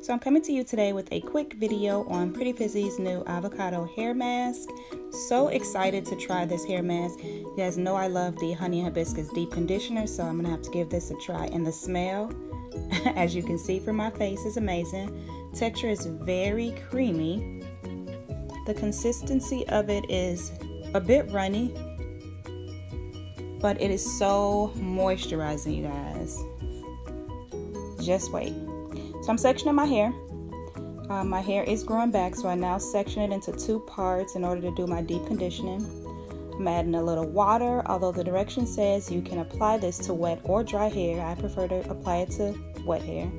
So I'm coming to you today with a quick video on PrettiPhizziez' new Avocado Hair Mask. So excited to try this hair mask. You guys know I love the Honey and Hibiscus Deep Conditioner, so I'm gonna have to give this a try. And the smell, as you can see from my face, is amazing. Texture is very creamy. The consistency of it is a bit runny, but it is so moisturizing, you guys. Just wait. So I'm sectioning my hair. My hair is growing back, so I now section it into two parts in order to do my deep conditioning. I'm adding a little water, although the direction says you can apply this to wet or dry hair. I prefer to apply it to wet hair.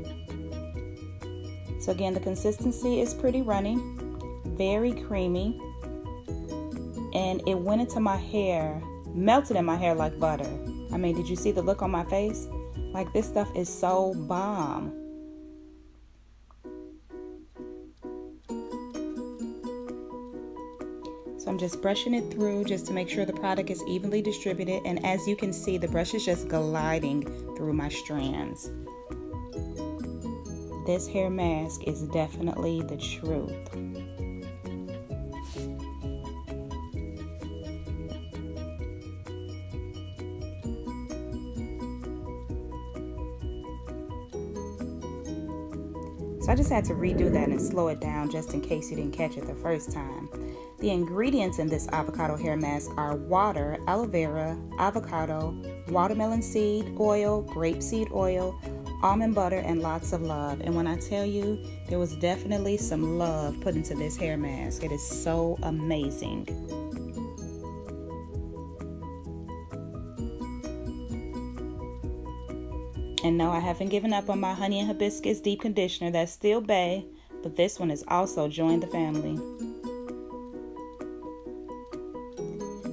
So again, the consistency is pretty runny, very creamy, and it went into my hair, melted in my hair like butter. I mean, did you see the look on my face? Like, this stuff is so bomb. So I'm just brushing it through just to make sure the product is evenly distributed. And as you can see, the brush is just gliding through my strands. This hair mask is definitely the truth. So I just had to redo that and slow it down just in case you didn't catch it the first time. The ingredients in this avocado hair mask are water, aloe vera, avocado, watermelon seed oil, grapeseed oil, almond butter, and lots of love. And when I tell you, there was definitely some love put into this hair mask. It is so amazing. And no, I haven't given up on my Honey and Hibiscus Deep Conditioner. That's still bae, but this one has also joined the family.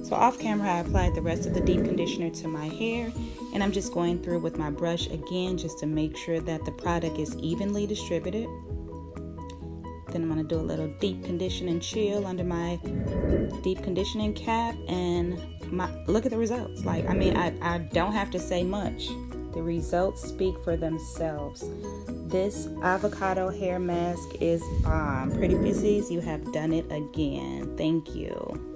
So off camera, I applied the rest of the deep conditioner to my hair, and I'm just going through with my brush again just to make sure that the product is evenly distributed. Then I'm going to do a little deep condition and chill under my deep conditioning cap, and look at the results. Like, I mean, I don't have to say much. The results speak for themselves. This avocado hair mask is bomb. PrettiPhizziez, you have done it again. Thank you.